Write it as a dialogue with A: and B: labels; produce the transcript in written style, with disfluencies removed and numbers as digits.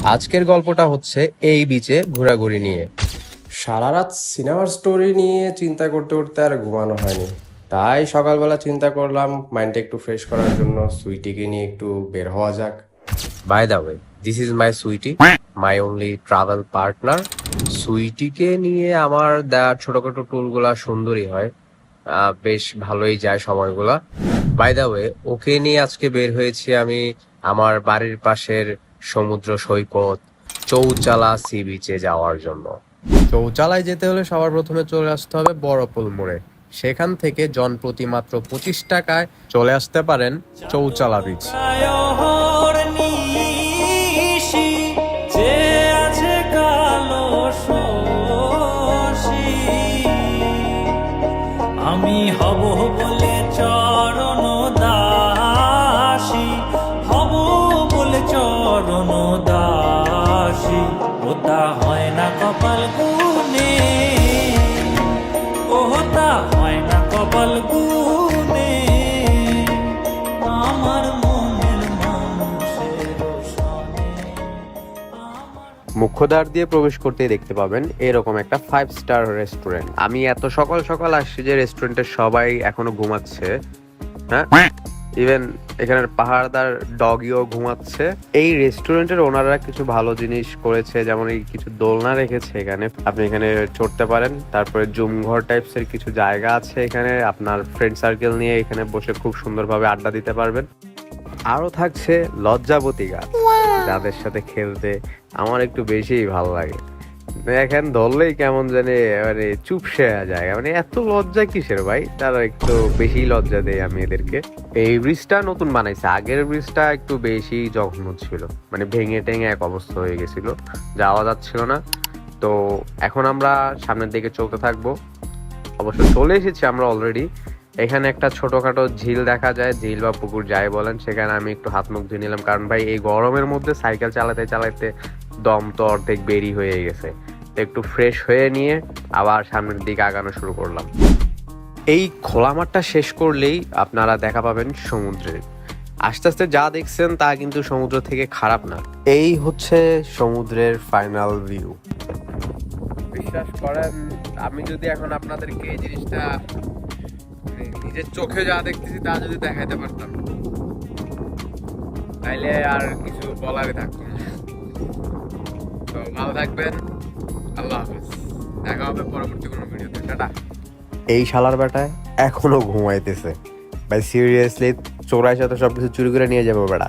A: আজকের গল্পটা হচ্ছে এই বিচে ঘোরাঘুরি নিয়ে।
B: সারা রাত সিনেমার স্টোরি নিয়ে চিন্তা করতে করতে আর ঘুমানো হয়নি, তাই সকালবেলা চিন্তা করলাম মাইন্ডটা একটু ফ্রেশ করার জন্য সুইটিকে নিয়ে একটু বের হওয়া যাক।
A: By the way, this is my sweetie, my only travel partner. সুইটিকে নিয়ে আমার দেওয়া ছোটখাটো ট্যুরগুলা সুন্দরই হয়, বেশ ভালোই যায় সময়গুলা। বাই দ্য ওয়ে, ওকে নিয়ে আজকে বের হয়েছি আমি আমার বাড়ির পাশের সমুদ্র সৈকত চৌচালা সি বিচে যাওয়ার জন্য। চৌচালায় যেতে হলে সবার প্রথমে চলে আসতে হবে বড়পুল মোড়ে। সেখান থেকে জনপ্রতি মাত্র 25 টাকায় চলে আসতে পারেন চৌচালা বিচ।
C: আমি হব বলে চরণ দাসী, হব বলে চরণ দাসী, ওটা হয় না কপাল গুনে, ওটা হয় না কপাল গুনে, আমার মনের মানুষের সনে।
A: মুখ্য দ্বার দিয়ে প্রবেশ করতেই দেখতে পাবেন এরকম একটা 5 স্টার রেস্টুরেন্ট। আমি এত সকাল সকাল আসছি যে রেস্টুরেন্টের সবাই এখনো ঘুমাচ্ছে। হ্যাঁ, ইভেন এখানের পাহাড়দার ডগিও ঘুমাচ্ছে। এই রেস্টুরেন্টের ওনারা কিছু ভালো জিনিস করেছে, যেমন এই কিছু দোলনা রেখেছে এখানে, আপনি এখানে চড়তে পারেন। তারপরে জুম ঘর টাইপস এর কিছু জায়গা আছে এখানে, আপনার ফ্রেন্ড সার্কেল নিয়ে এখানে বসে খুব সুন্দরভাবে আড্ডা দিতে পারবেন। আরো থাকছে লজ্জাবতী গাছ, যাদের সাথে খেলতে আমার একটু বেশিই ভালো লাগে। দেখেন ধরলেই কেমন জানি মানে চুপসে যায়, মানে এত লজ্জা কিসের ভাই, তারা একটু বেশি লজ্জা দেয় আমি এদেরকে। এই ব্রিজটা নতুন বানাইছে, আগের ব্রিজটা একটু বেশি জঘন্য ছিল, মানে ভেঙে টেঙে এক অবস্থা হয়ে গেছিল, যাওয়া যাচ্ছিল না। তো এখন আমরা সামনের দিকে চলতে থাকবো। অবশ্য চলে এসেছি আমরা অলরেডি। এখানে একটা ছোটখাটো ঝিল দেখা যায়, ঝিল বা পুকুর যাই বলেন, সেখানে আমি একটু হাত মুখ ধুয়ে নিলাম, কারণ ভাই এই গরমের মধ্যে সাইকেল চালাতে চালাতে দম তো অর্ধেক বেরি হয়ে গেছে। তো একটু ফ্রেশ হয়ে নিয়ে আবার সামনের দিকে আগানো শুরু করলাম। এই খোলা মাঠটা শেষ করলেই আপনারা দেখা পাবেন সমুদ্রের। আস্তে আস্তে যা দেখছেন তা কিন্তু সমুদ্র থেকে খারাপ না। এই হচ্ছে সমুদ্রের ফাইনাল ভিউ। বিশ্বাস করেন, আমি যদি এখন আপনাদেরকে এই জিনিসটা নিজের চোখে যা দেখতেছি তা যদি দেখাইতে পারতাম, তাইলে আর কিছু বলারই থাকতো না। তো ভালো থাকবেন, আল্লাহ হাফেজ, দেখা হবে পরবর্তী কোনো ভিডিওতে, টাটা। এই শালার বেটায় এখনো ঘুমাইতেছে ভাই, সিরিয়াসলি চোরাই সাথে সবকিছু চুরি করে নিয়ে যাবো বেটা।